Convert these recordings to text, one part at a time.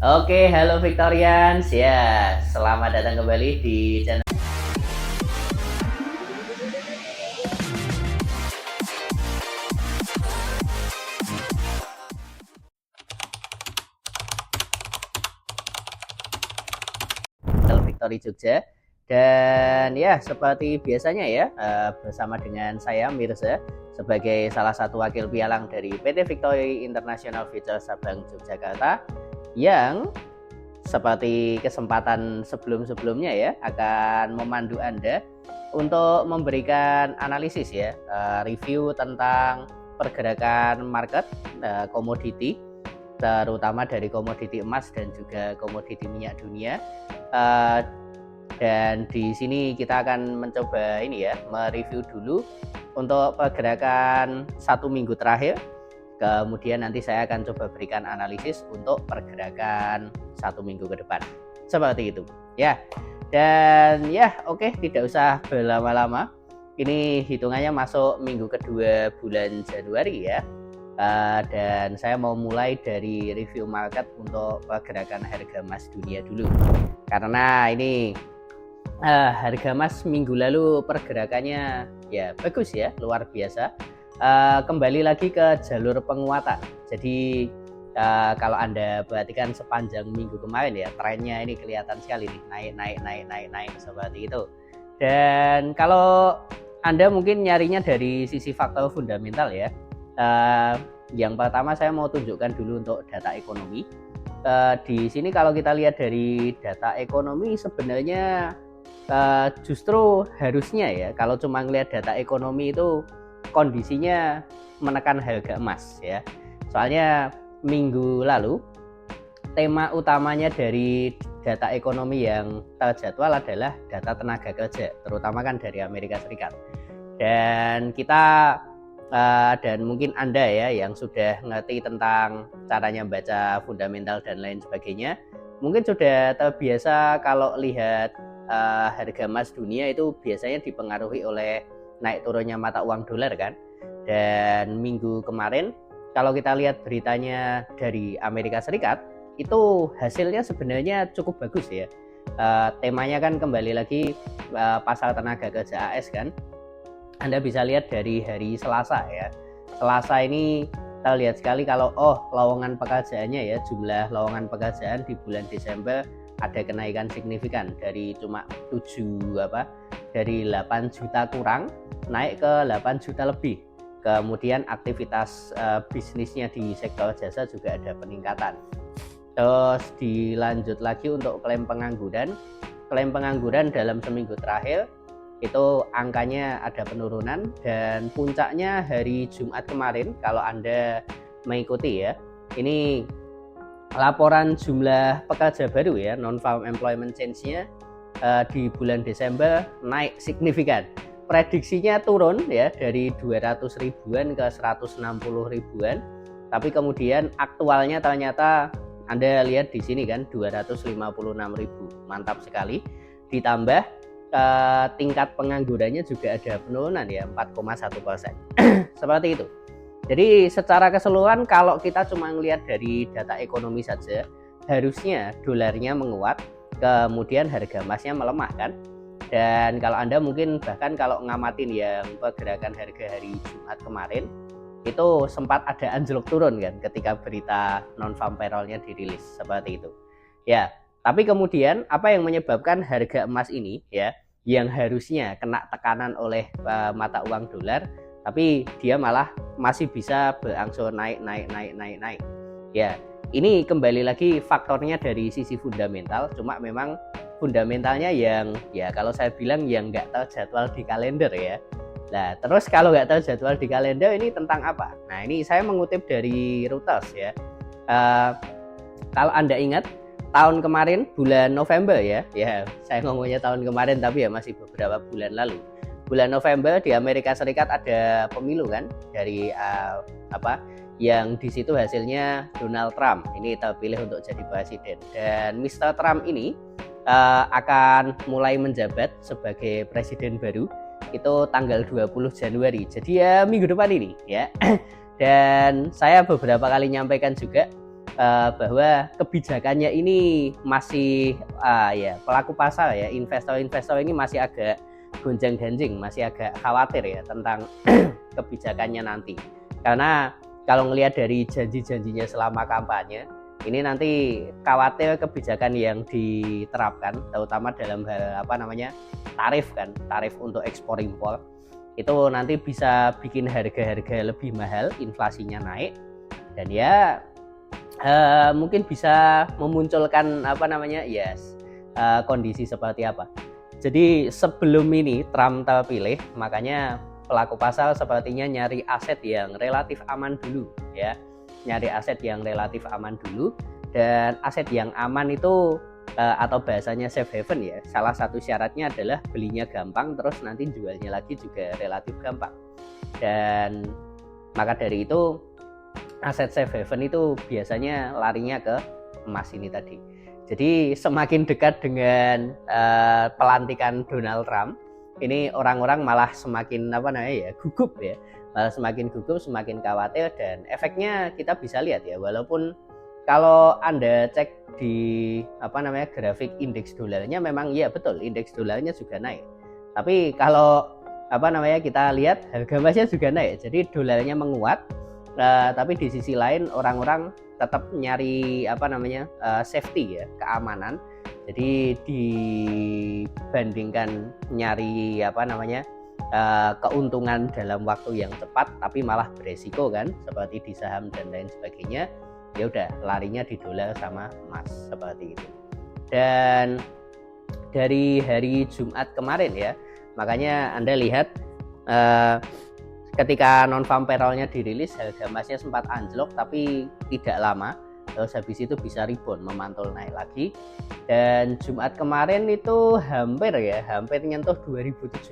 Oke, halo Victorians. Ya, selamat datang kembali di channel Victory Jogja. Dan ya, seperti biasanya ya, bersama dengan saya Mirza sebagai salah satu wakil pialang dari PT Victory International Future Sabang Yogyakarta yang seperti kesempatan sebelum-sebelumnya ya akan memandu Anda untuk memberikan analisis ya, review tentang pergerakan market komoditi, terutama dari komoditi emas dan juga komoditi minyak dunia. Dan di sini kita akan mencoba ini ya, mereview dulu untuk pergerakan 1 minggu terakhir. Kemudian nanti saya akan coba berikan analisis untuk pergerakan 1 minggu ke depan. Seperti itu ya. Dan ya oke, tidak usah berlama-lama. Ini hitungannya masuk minggu kedua bulan Januari ya. Dan saya mau mulai dari review market untuk pergerakan harga emas dunia dulu. Karena ini harga emas minggu lalu pergerakannya ya bagus ya, luar biasa. Kembali lagi ke jalur penguatan. Jadi kalau Anda perhatikan sepanjang minggu kemarin ya, trennya ini kelihatan sekali nih, naik seperti itu. Dan kalau Anda mungkin nyarinya dari sisi faktor fundamental ya, yang pertama saya mau tunjukkan dulu untuk data ekonomi. Di sini kalau kita lihat dari data ekonomi sebenarnya justru harusnya ya, kalau cuma ngelihat data ekonomi itu kondisinya menekan harga emas ya. Soalnya minggu lalu tema utamanya dari data ekonomi yang terjadwal adalah data tenaga kerja, terutama kan dari Amerika Serikat. Dan kita dan mungkin Anda ya yang sudah ngerti tentang caranya baca fundamental dan lain sebagainya, mungkin sudah terbiasa kalau lihat harga emas dunia itu biasanya dipengaruhi oleh naik turunnya mata uang dolar kan. Dan minggu kemarin kalau kita lihat beritanya dari Amerika Serikat itu hasilnya sebenarnya cukup bagus ya. Temanya kan kembali lagi pasar tenaga kerja AS kan. Anda bisa lihat dari hari Selasa ya. Selasa ini kita lihat sekali kalau lowongan pekerjaannya ya, jumlah lowongan pekerjaan di bulan Desember ada kenaikan signifikan dari cuma 8 juta kurang naik ke 8 juta lebih. Kemudian aktivitas bisnisnya di sektor jasa juga ada peningkatan. Terus dilanjut lagi untuk klaim pengangguran. Klaim pengangguran dalam seminggu terakhir itu angkanya ada penurunan, dan puncaknya hari Jumat kemarin kalau Anda mengikuti ya. Ini laporan jumlah pekerja baru ya, non-farm employment change-nya di bulan Desember naik signifikan. Prediksinya turun ya dari 200 ribuan ke 160 ribuan. Tapi kemudian aktualnya ternyata Anda lihat di sini kan 256 ribu. Mantap sekali. Ditambah tingkat penganggurannya juga ada penurunan ya, 4,1%. Seperti itu. Jadi secara keseluruhan kalau kita cuma melihat dari data ekonomi saja, harusnya dolarnya menguat, kemudian harga emasnya melemah kan. Dan kalau Anda mungkin bahkan kalau ngamatin yang pergerakan harga hari Jumat kemarin, itu sempat ada anjlok turun kan ketika berita non-farm payroll-nya dirilis seperti itu. Ya, tapi kemudian apa yang menyebabkan harga emas ini ya, yang harusnya kena tekanan oleh mata uang dolar, tapi dia malah masih bisa berangsur naik. Ya, ini kembali lagi faktornya dari sisi fundamental, cuma memang fundamentalnya yang ya kalau saya bilang yang nggak terjadwal di kalender ya. Nah, terus kalau nggak terjadwal di kalender ini tentang apa? Nah, ini saya mengutip dari Reuters ya. Kalau Anda ingat tahun kemarin bulan November ya saya ngomongnya tahun kemarin tapi ya masih beberapa bulan lalu. Bulan November di Amerika Serikat ada pemilu kan dari yang di situ hasilnya Donald Trump ini terpilih untuk jadi presiden, dan Mr. Trump ini akan mulai menjabat sebagai presiden baru itu tanggal 20 Januari. Jadi ya minggu depan ini ya. Dan saya beberapa kali nyampaikan juga bahwa kebijakannya ini masih ya pelaku pasar ya, investor-investor ini masih agak gonjang-ganjing, masih agak khawatir ya tentang kebijakannya nanti. Karena kalau ngelihat dari janji-janjinya selama kampanye, ini nanti khawatir kebijakan yang diterapkan, terutama dalam hal tarif untuk ekspor impor, itu nanti bisa bikin harga-harga lebih mahal, inflasinya naik, dan ya mungkin bisa memunculkan kondisi seperti apa. Jadi sebelum ini Trump terpilih, makanya pelaku pasar sepertinya nyari aset yang relatif aman dulu ya. Nyari aset yang relatif aman dulu, dan aset yang aman itu atau bahasanya safe haven ya. Salah satu syaratnya adalah belinya gampang, terus nanti jualnya lagi juga relatif gampang. Dan maka dari itu aset safe haven itu biasanya larinya ke emas ini tadi. Jadi semakin dekat dengan pelantikan Donald Trump, ini orang-orang malah semakin gugup ya, malah semakin gugup, semakin khawatir, dan efeknya kita bisa lihat ya, walaupun kalau Anda cek di grafik indeks dolarnya, memang ya betul indeks dolarnya juga naik. Tapi kalau kita lihat harga emasnya juga naik, jadi dolarnya menguat. Tapi di sisi lain orang-orang tetap nyari safety ya, keamanan. Jadi dibandingkan nyari keuntungan dalam waktu yang cepat, tapi malah beresiko kan, seperti di saham dan lain sebagainya, ya udah larinya di dolar sama emas seperti itu. Dan dari hari Jumat kemarin ya, makanya Anda lihat ketika non-farm payroll-nya dirilis, harga emasnya sempat anjlok tapi tidak lama, terus habis itu bisa rebound, memantul naik lagi. Dan Jumat kemarin itu hampir nyentuh 2.700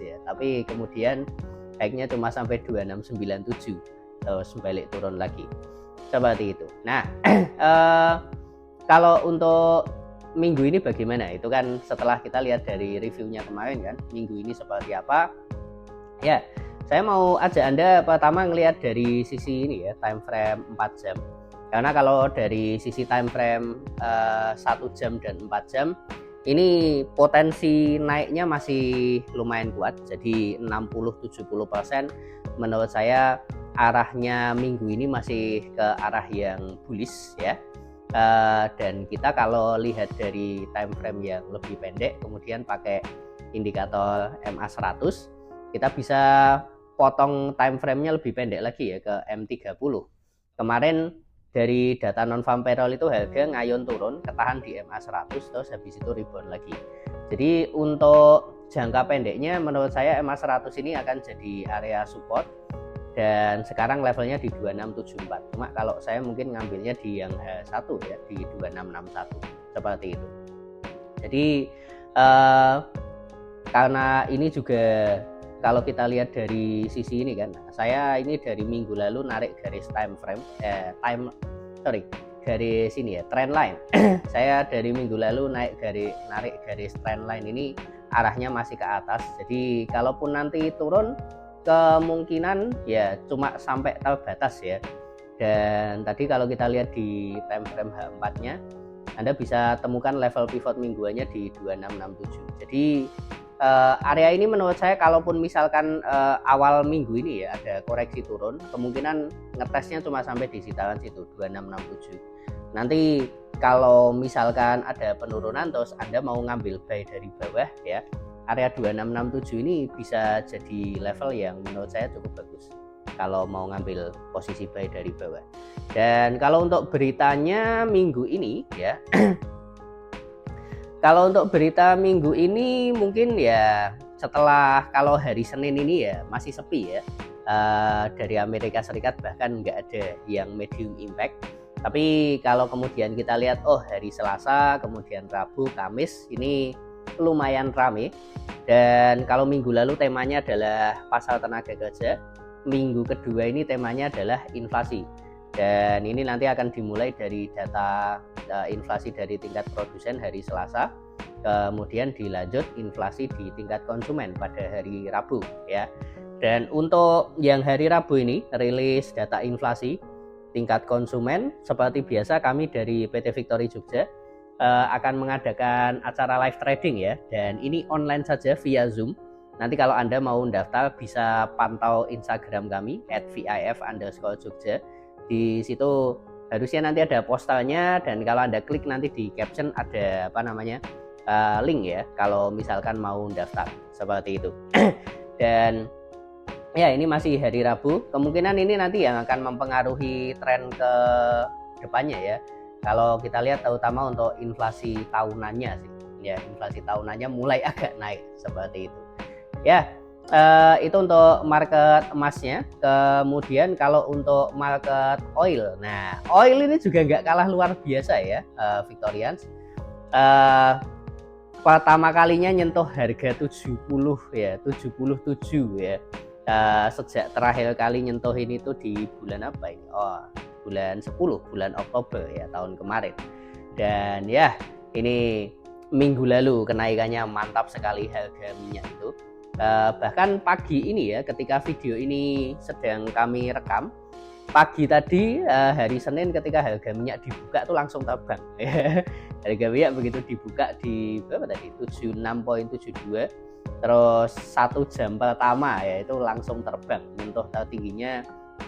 ya, tapi kemudian naiknya cuma sampai 2697, terus balik turun lagi seperti itu. Nah kalau untuk minggu ini bagaimana, itu kan setelah kita lihat dari reviewnya kemarin kan, minggu ini seperti apa ya. Saya mau ajak Anda pertama ngelihat dari sisi ini ya, time frame 4 jam. Karena kalau dari sisi time frame 1 jam dan 4 jam, ini potensi naiknya masih lumayan kuat. Jadi 60-70% menurut saya arahnya minggu ini masih ke arah yang bullish ya. Dan kita kalau lihat dari time frame yang lebih pendek, kemudian pakai indikator MA100, kita bisa potong time frame-nya lebih pendek lagi ya, ke M30. Kemarin dari data non-farm payroll itu harga ngayun turun, ketahan di MA100, terus habis itu rebound lagi. Jadi untuk jangka pendeknya menurut saya MA100 ini akan jadi area support, dan sekarang levelnya di 2674. Cuma kalau saya mungkin ngambilnya di yang H1 ya, di 2661 seperti itu. Jadi karena ini juga kalau kita lihat dari sisi ini kan, saya ini dari minggu lalu narik garis garis ini ya, trend line. Saya dari minggu lalu narik garis trend line ini, arahnya masih ke atas. Jadi kalaupun nanti turun, kemungkinan ya cuma sampai terbatas ya. Dan tadi kalau kita lihat di time frame H4-nya, Anda bisa temukan level pivot mingguannya di 2667. Jadi area ini menurut saya kalaupun misalkan awal minggu ini ya ada koreksi turun, kemungkinan ngetesnya cuma sampai di sekitaran situ 2667. Nanti kalau misalkan ada penurunan terus Anda mau ngambil buy dari bawah ya, area 2667 ini bisa jadi level yang menurut saya cukup bagus kalau mau ngambil posisi buy dari bawah. Dan kalau untuk beritanya minggu ini ya kalau untuk berita minggu ini mungkin ya setelah, kalau hari Senin ini ya masih sepi ya, dari Amerika Serikat bahkan nggak ada yang medium impact. Tapi kalau kemudian kita lihat hari Selasa, kemudian Rabu, Kamis ini lumayan rame. Dan kalau minggu lalu temanya adalah pasar tenaga kerja, minggu kedua ini temanya adalah inflasi. Dan ini nanti akan dimulai dari data inflasi dari tingkat produsen hari Selasa, kemudian dilanjut inflasi di tingkat konsumen pada hari Rabu ya. Dan untuk yang hari Rabu ini rilis data inflasi tingkat konsumen, seperti biasa kami dari PT Victory Jogja akan mengadakan acara live trading ya, dan ini online saja via Zoom. Nanti kalau Anda mau daftar bisa pantau Instagram kami @vif_jogja. Di situ harusnya nanti ada postalnya, dan kalau Anda klik nanti di caption ada link ya kalau misalkan mau daftar, seperti itu. Dan ya, ini masih hari Rabu, kemungkinan ini nanti yang akan mempengaruhi tren ke depannya ya. Kalau kita lihat terutama untuk inflasi tahunannya sih, ya inflasi tahunannya mulai agak naik, seperti itu. Ya, itu untuk market emasnya. Kemudian kalau untuk market oil, nah oil ini juga nggak kalah luar biasa ya, Victorians. Pertama kalinya nyentuh harga 77 ya, sejak terakhir kali nyentuh ini tuh di bulan apa ini? Bulan 10, bulan Oktober ya tahun kemarin. Dan ya, ini minggu lalu kenaikannya mantap sekali harga minyak itu. Bahkan pagi ini ya, ketika video ini sedang kami rekam, pagi tadi hari Senin ketika harga minyak dibuka tuh langsung terbang. Harga minyak begitu dibuka di berapa tadi? 76.72. Terus 1 jam pertama ya itu langsung terbang, menyentuh tertingginya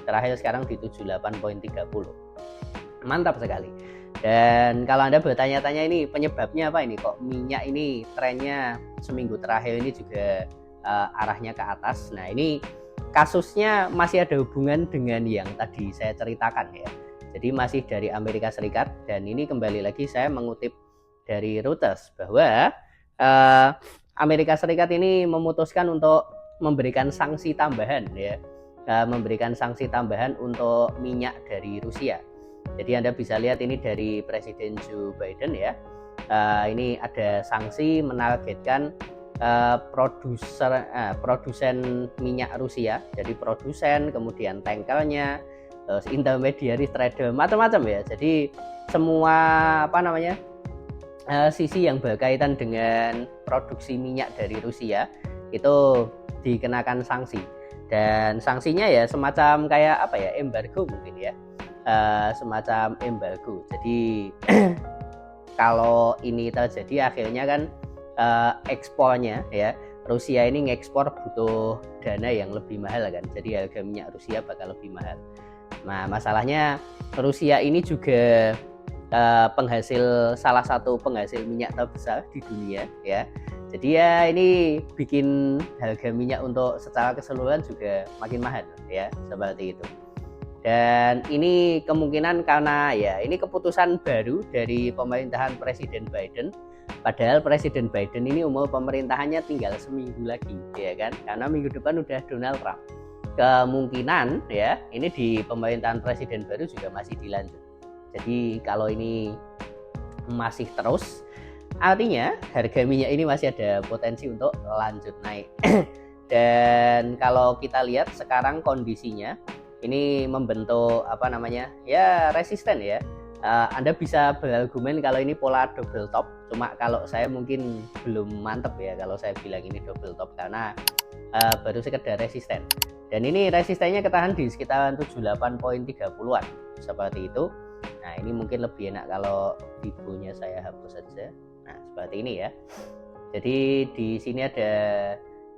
terakhir sekarang di 78.30. Mantap sekali. Dan kalau Anda bertanya-tanya ini penyebabnya apa ini, kok minyak ini trennya seminggu terakhir ini juga arahnya ke atas. Nah, ini kasusnya masih ada hubungan dengan yang tadi saya ceritakan ya. Jadi masih dari Amerika Serikat, dan ini kembali lagi saya mengutip dari Reuters bahwa Amerika Serikat ini memutuskan untuk memberikan sanksi tambahan ya, memberikan sanksi tambahan untuk minyak dari Rusia. Jadi Anda bisa lihat ini dari Presiden Joe Biden ya. Ini ada sanksi menargetkan produsen minyak Rusia, jadi produsen, kemudian tankernya, intermediary trader, macam-macam ya. Jadi semua sisi yang berkaitan dengan produksi minyak dari Rusia itu dikenakan sanksi. Dan sanksinya ya semacam kayak embargo mungkin ya, semacam embargo. Jadi kalau ini terjadi akhirnya kan ekspornya ya, Rusia ini ngekspor butuh dana yang lebih mahal kan, jadi harga minyak Rusia bakal lebih mahal. Nah, masalahnya Rusia ini juga salah satu penghasil minyak terbesar di dunia ya. Jadi ya ini bikin harga minyak untuk secara keseluruhan juga makin mahal ya, seperti itu. Dan ini kemungkinan karena ya ini keputusan baru dari pemerintahan Presiden Biden. Padahal Presiden Biden ini umur pemerintahannya tinggal seminggu lagi ya kan, karena minggu depan udah Donald Trump. Kemungkinan ya ini di pemerintahan Presiden baru juga masih dilanjut. Jadi kalau ini masih terus, artinya harga minyak ini masih ada potensi untuk lanjut naik. Dan kalau kita lihat sekarang kondisinya ini membentuk resisten ya. Anda bisa berargumen kalau ini pola double top, cuma kalau saya mungkin belum mantep ya kalau saya bilang ini double top, karena baru sekedar resisten. Dan ini resistennya ketahan di sekitaran 78.30-an seperti itu. Nah, ini mungkin lebih enak kalau videonya saya hapus saja. Nah, seperti ini ya. Jadi di sini ada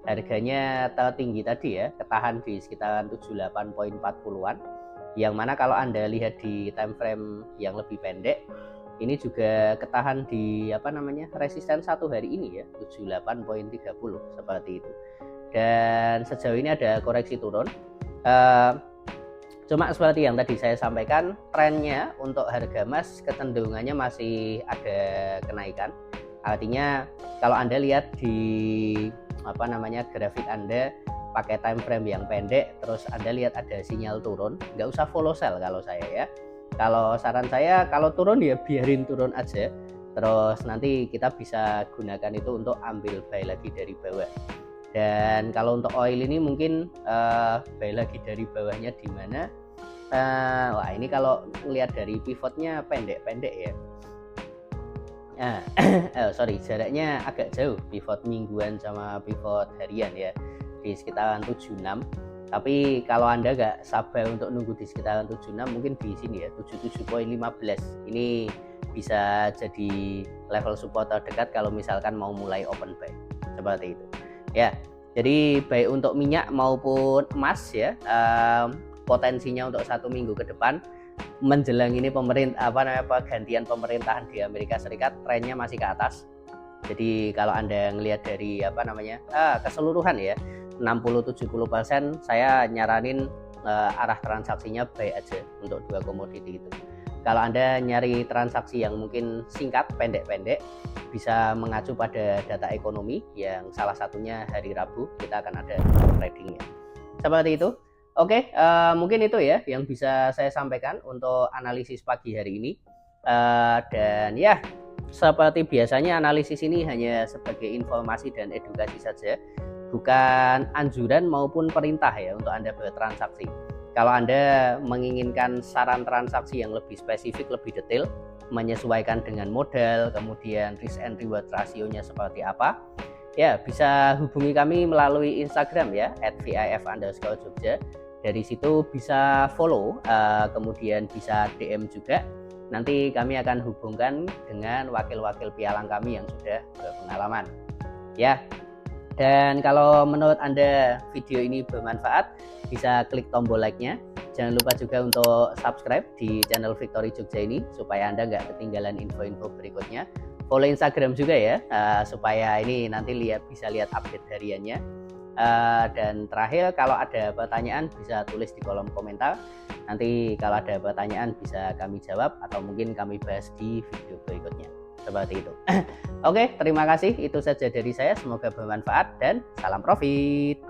harganya tertinggi tadi ya, ketahan di sekitaran 78.40-an. Yang mana kalau Anda lihat di time frame yang lebih pendek, ini juga ketahan di resisten satu hari ini ya, 78.30 seperti itu. Dan sejauh ini ada koreksi turun. Cuma seperti yang tadi saya sampaikan, trennya untuk harga emas kecenderungannya masih ada kenaikan. Artinya kalau Anda lihat di grafik Anda pakai time frame yang pendek, terus Anda lihat ada sinyal turun, nggak usah follow sell kalau saya ya. Kalau saran saya, kalau turun ya biarin turun aja, terus nanti kita bisa gunakan itu untuk ambil buy lagi dari bawah. Dan kalau untuk oil ini mungkin buy lagi dari bawahnya di mana? Wah, ini kalau lihat dari pivotnya pendek-pendek ya. Jaraknya agak jauh pivot mingguan sama pivot harian ya, di sekitaran 76. Tapi kalau Anda nggak sabar untuk nunggu di sekitaran 76, mungkin di sini ya 77.15 ini bisa jadi level support terdekat kalau misalkan mau mulai open buy seperti itu ya. Jadi baik untuk minyak maupun emas ya, potensinya untuk 1 minggu ke depan menjelang ini pergantian pemerintahan di Amerika Serikat, trennya masih ke atas. Jadi kalau Anda ngelihat dari keseluruhan ya 60-70%, saya nyaranin arah transaksinya buy aja untuk 2 komoditi itu. Kalau Anda nyari transaksi yang mungkin singkat, pendek-pendek, bisa mengacu pada data ekonomi yang salah satunya hari Rabu kita akan ada tradingnya. Seperti itu. Oke, mungkin itu ya yang bisa saya sampaikan untuk analisis pagi hari ini. Dan ya, seperti biasanya analisis ini hanya sebagai informasi dan edukasi saja, bukan anjuran maupun perintah ya untuk Anda bertransaksi. Kalau Anda menginginkan saran transaksi yang lebih spesifik, lebih detail, menyesuaikan dengan modal, kemudian risk and reward rasionya seperti apa, ya bisa hubungi kami melalui Instagram ya @vif_jogja. Dari situ bisa follow, kemudian bisa DM juga. Nanti kami akan hubungkan dengan wakil-wakil pialang kami yang sudah berpengalaman ya. Dan kalau menurut Anda video ini bermanfaat, bisa klik tombol like-nya. Jangan lupa juga untuk subscribe di channel Victory Jogja ini supaya Anda nggak ketinggalan info-info berikutnya. Follow Instagram juga ya, supaya ini nanti bisa lihat update hariannya. Dan terakhir, kalau ada pertanyaan bisa tulis di kolom komentar. Nanti kalau ada pertanyaan bisa kami jawab atau mungkin kami bahas di video berikutnya. Seperti itu. Oke, terima kasih. Itu saja dari saya. Semoga bermanfaat dan salam profit.